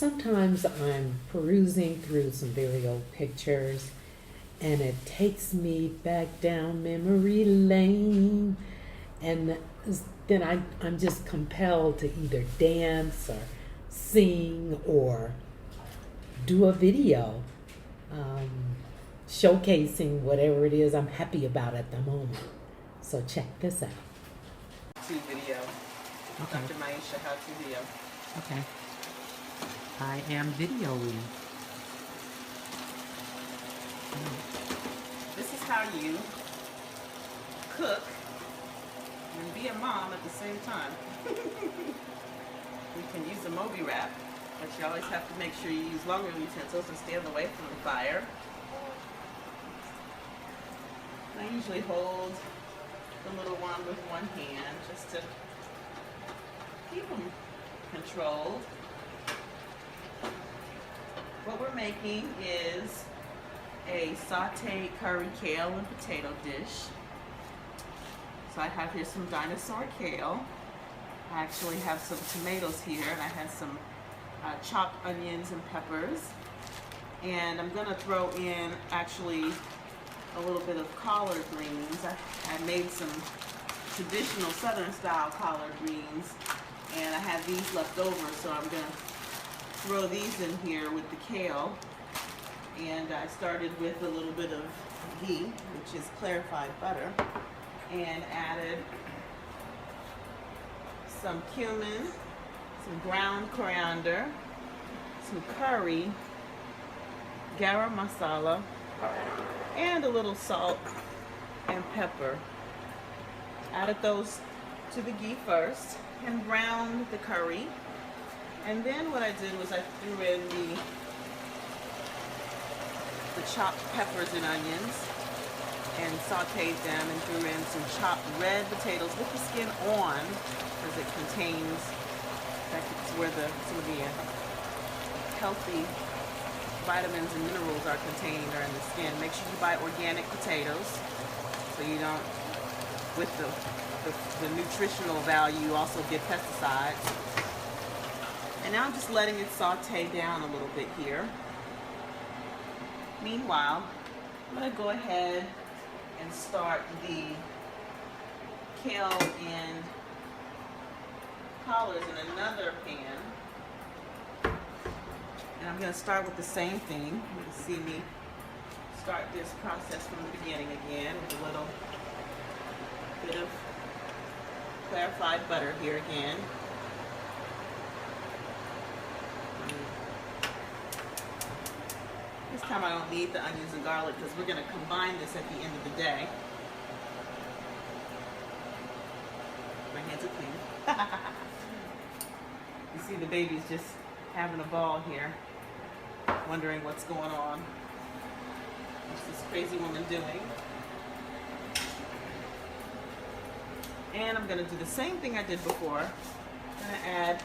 sometimes I'm perusing through some very old pictures and it takes me back down memory lane. And then I'm just compelled to either dance or sing or do a video um, showcasing whatever it is I'm happy about at the moment. So check this out. How-to video. Okay. Dr. Maisha, how-to video. Okay. I am videoing. This is how you cook and be a mom at the same time. You can use a Moby wrap, but you always have to make sure you use longer utensils and stand away from the fire. I usually hold the little one with one hand just to keep them controlled. What we're making is a sauteed curry kale and potato dish. So I have here some dinosaur kale. I actually have some tomatoes here, and I have some chopped onions and peppers. And I'm gonna throw in actually a little bit of collard greens. I made some traditional southern style collard greens, and I have these left over, so I'm gonna throw these in here with the kale. And I started with a little bit of ghee, which is clarified butter, and added some cumin, some ground coriander, some curry, garam masala, and a little salt and pepper. Added those to the ghee first and browned the curry. And then what I did was I threw in the chopped peppers and onions and sauteed them, and threw in some chopped red potatoes with the skin on, because it contains, in fact, it's where some of the healthy vitamins and minerals are contained, are in the skin. Make sure you buy organic potatoes so you don't, with the nutritional value, you also get pesticides. And now I'm just letting it saute down a little bit here. Meanwhile, I'm going to go ahead and start the kale and collards in another pan. And I'm going to start with the same thing. You can see me start this process from the beginning again with a little bit of clarified butter here again. This time I don't need the onions and garlic because we're going to combine this at the end of the day. My hands are clean. You see the baby's just having a ball here, wondering what's going on. What's this crazy woman doing? And I'm going to do the same thing I did before. I'm going to add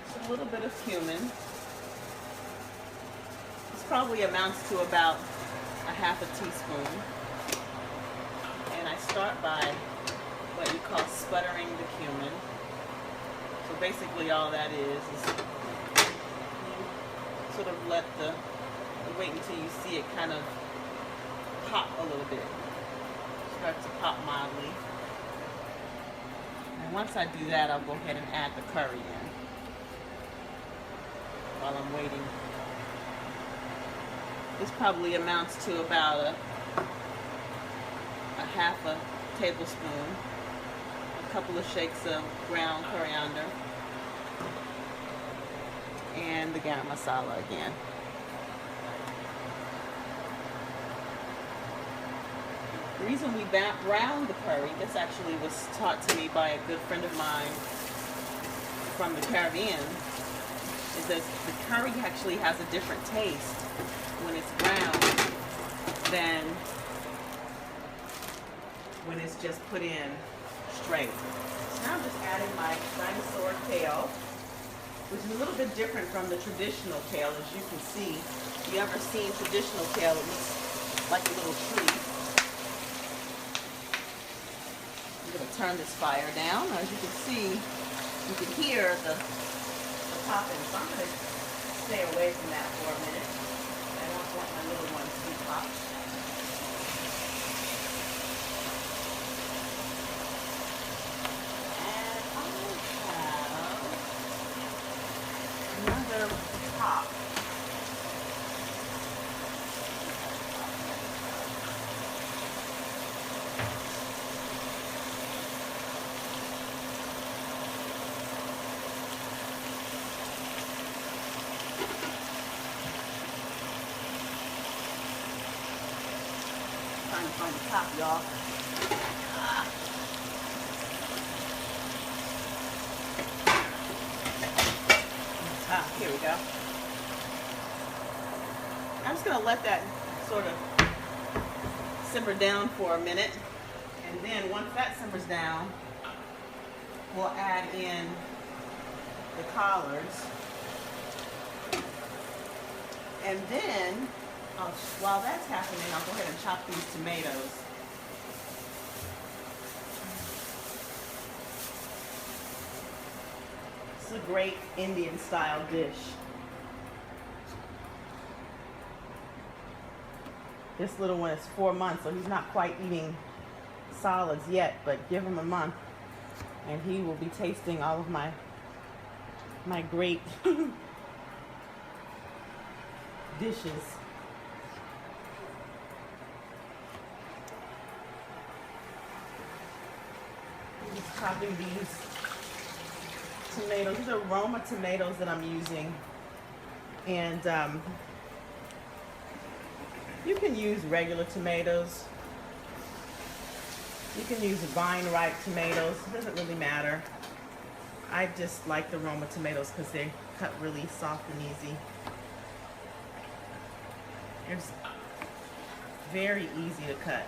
just a little bit of cumin. Probably amounts to about a half a teaspoon. And I start by what you call sputtering the cumin. So basically all that is sort of let wait until you see it kind of pop a little bit. Start to pop mildly. And once I do that, I'll go ahead and add the curry in while I'm waiting. This probably amounts to about a half a tablespoon, a couple of shakes of ground coriander, and the garam masala again. The reason we browned the curry, this actually was taught to me by a good friend of mine from the Caribbean, is that the curry actually has a different taste when it's brown than when it's just put in straight. So now I'm just adding my dinosaur kale, which is a little bit different from the traditional kale. As you can see, if you ever seen traditional kale, it looks like a little tree. I'm going to turn this fire down. As you can see, you can hear the popping, so I'm going to stay away from that for a minute. I don't want my little ones to be popped. And I have another pop. Trying to find the top, y'all. Here we go. I'm just going to let that sort of simmer down for a minute. And then once that simmers down, we'll add in the collards. And then, while that's happening, I'll go ahead and chop these tomatoes. It's a great Indian style dish. This little one is 4 months, so he's not quite eating solids yet, but give him a month and he will be tasting all of my great dishes. I'm just chopping these tomatoes. These are Roma tomatoes that I'm using, and you can use regular tomatoes. You can use vine ripe tomatoes. It doesn't really matter. I just like the Roma tomatoes because they cut really soft and easy. It's very easy to cut.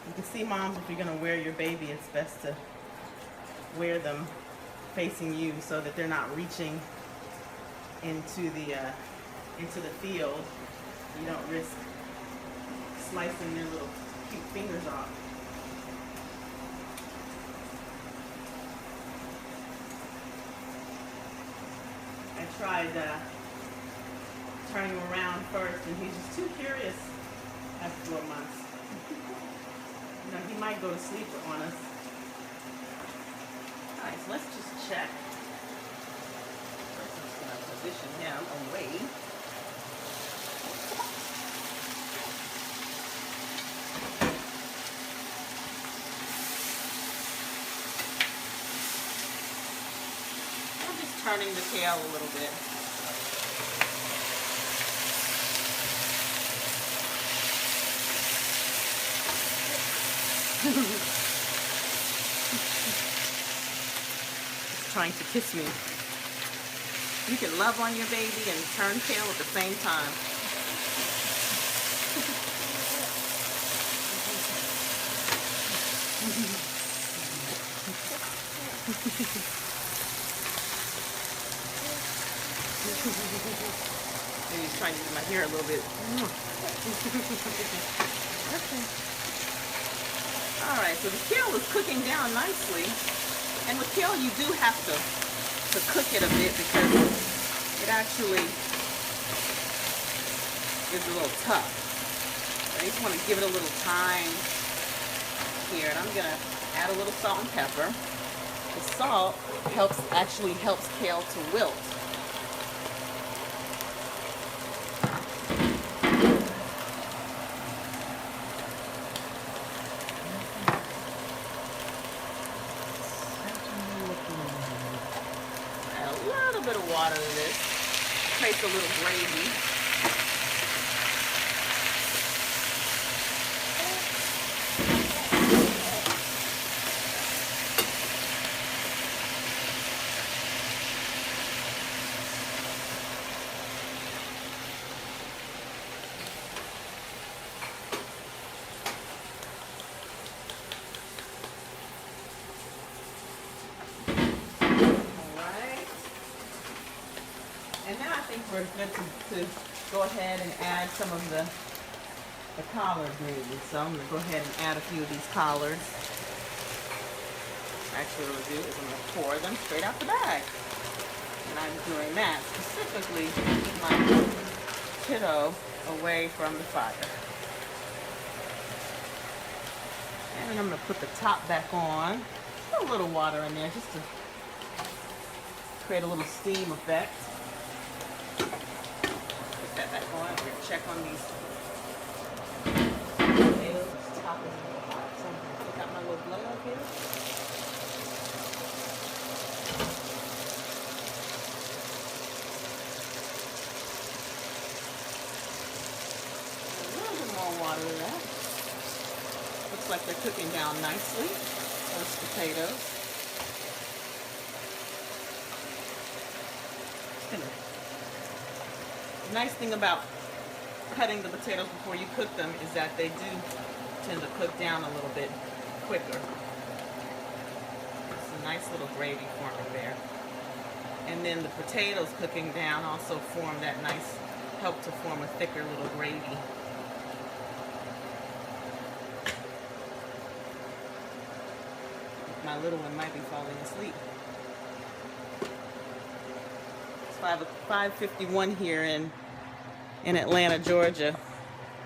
You can see, moms, if you're going to wear your baby, it's best to wear them facing you so that they're not reaching into the field. You don't risk slicing their little cute fingers off. I tried turning him around first, and he's just too curious after 4 months. You know, he might go to sleep on us. All right, so let's just check. First, I'm just going to position him away. I'm just turning the tail a little bit. It's trying to kiss me. You can love on your baby and turn tail at the same time. Maybe he's trying to use my hair a little bit. Okay. Alright, so the kale is cooking down nicely. And with kale, you do have to cook it a bit because it actually is a little tough. I just want to give it a little time here. And I'm going to add a little salt and pepper. The salt actually helps kale to wilt. Bit of water in this, creates a little gravy. And then I think we're good to go ahead and add some of the collard greens. So I'm going to go ahead and add a few of these collards. Actually, what I'm gonna do is I'm gonna pour them straight out the bag. And I'm doing that specifically to keep my kiddo away from the fire. And I'm gonna put the top back on. Put a little water in there just to create a little steam effect. Put that back on. We're gonna check on these potatoes. This top is a little hot, so I'm gonna take out my little blow up here. A little bit more water in that. Looks like they're cooking down nicely, those potatoes. The nice thing about cutting the potatoes before you cook them is that they do tend to cook down a little bit quicker. It's a nice little gravy forming there. And then the potatoes cooking down also form that nice, help to form a thicker little gravy. My little one might be falling asleep. It's 5:51 here in Atlanta, Georgia.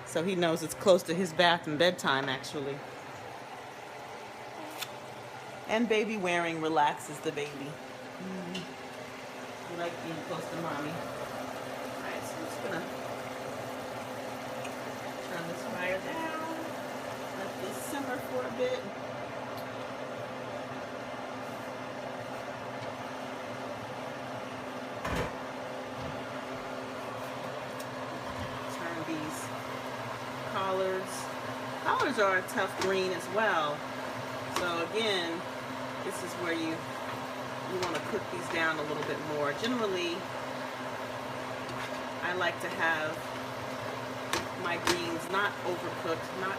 So he knows it's close to his bath and bedtime, actually. And baby wearing relaxes the baby. You like being close to mommy. Alright, so I'm just gonna turn this fire down. Let this simmer for a bit. These collards are a tough green as well, so again, this is where you want to cook these down a little bit more. Generally, I like to have my greens not overcooked, not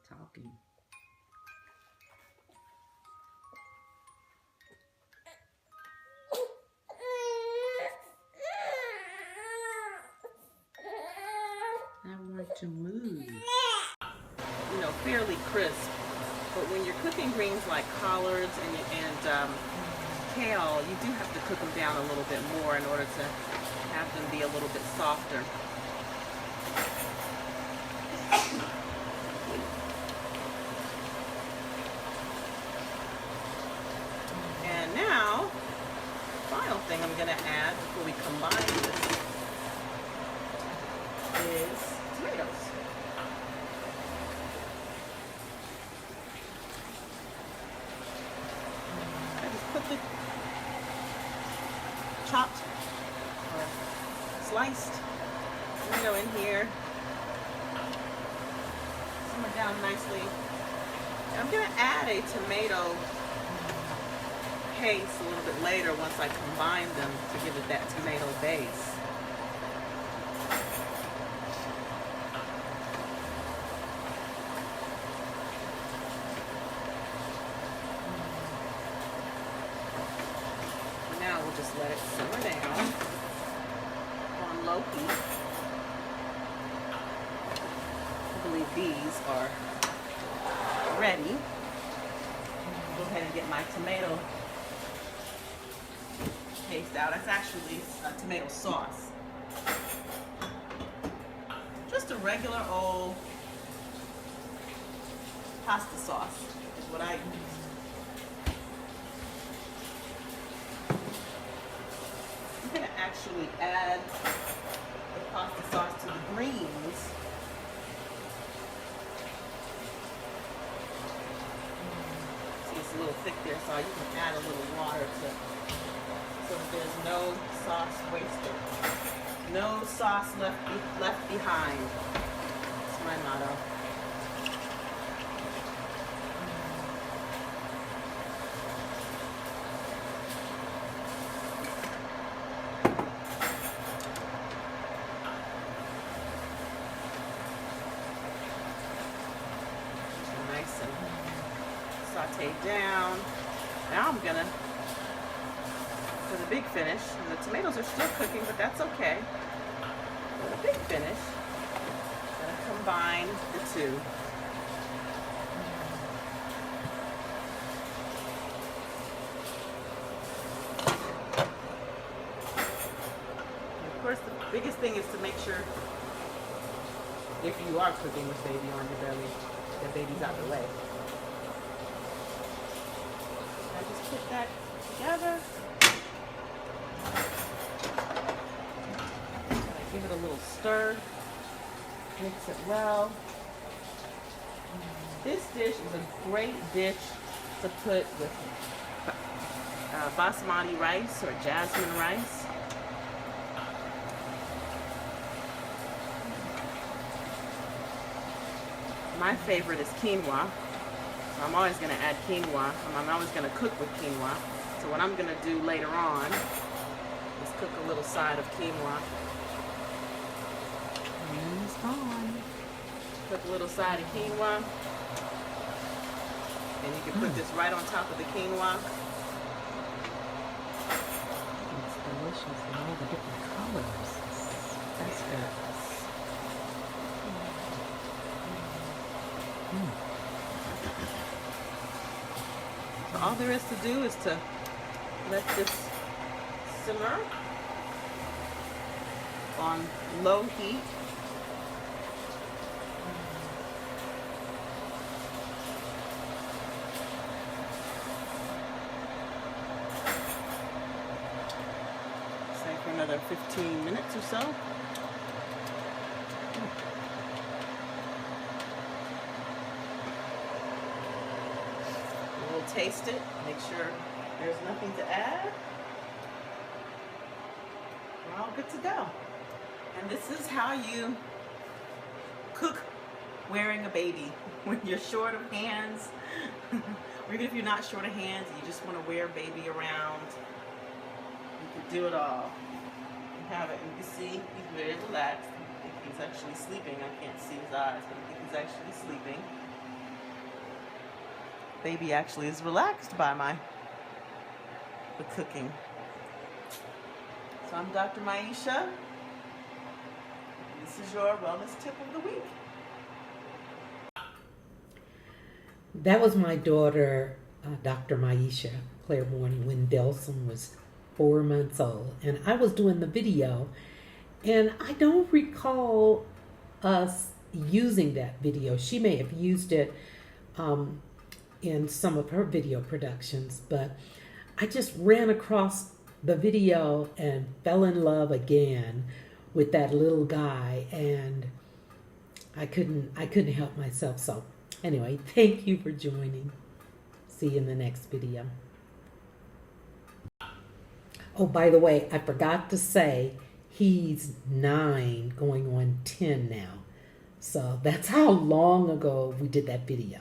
talking. I want to move. You know, fairly crisp. But when you're cooking greens like collards and kale, you do have to cook them down a little bit more in order to have them be a little bit softer. And now, the final thing I'm going to add before we combine this is tomatoes. I just put the chopped or sliced tomato in here. Simmer down nicely. And I'm going to add a tomato paste a little bit later once I combine them to give it that tomato base. Now we'll just let it simmer down on low heat. I believe these are ready. Go ahead and get my tomato paste out. It's actually a tomato sauce. Just a regular old pasta sauce is what I use. I'm going to actually add the pasta sauce to the greens you can add a little water so that there's no sauce wasted. No sauce left behind. That's my motto. Nice and sauteed down. Now I'm gonna, for the big finish, and the tomatoes are still cooking, but that's okay. For the big finish, I'm gonna combine the two. And of course, the biggest thing is to make sure, if you are cooking with baby on your belly, the baby's out of the way. I just put that together. I give it a little stir. Mix it well. This dish is a great dish to put with basmati rice or jasmine rice. My favorite is quinoa, so I'm always going to add quinoa. I'm always going to cook with quinoa. So what I'm going to do later on is cook a little side of quinoa. And it's gone. Cook a little side of quinoa. And you can put this right on top of the quinoa. It's delicious in all the different colors. That's good. So all there is to do is to let this simmer on low heat. Say for another 15 minutes or so. We'll taste it, make sure there's nothing to add. We're all good to go. And this is how you cook wearing a baby. When you're short of hands, or even if you're not short of hands, you just want to wear baby around, you can do it all. You have it, and you see he's very relaxed. I think he's actually sleeping. I can't see his eyes, but I think he's actually sleeping. Baby actually is relaxed by the cooking. So I'm Dr. Maisha. This is your wellness tip of the week. That was my daughter, Dr. Maisha Claiborne, when Delson was 4 months old. And I was doing the video, and I don't recall us using that video. She may have used it in some of her video productions, but I just ran across the video and fell in love again with that little guy, and I couldn't help myself. So anyway, thank you for joining. See you in the next video. Oh, by the way, I forgot to say he's 9 going on 10 now. So that's how long ago we did that video.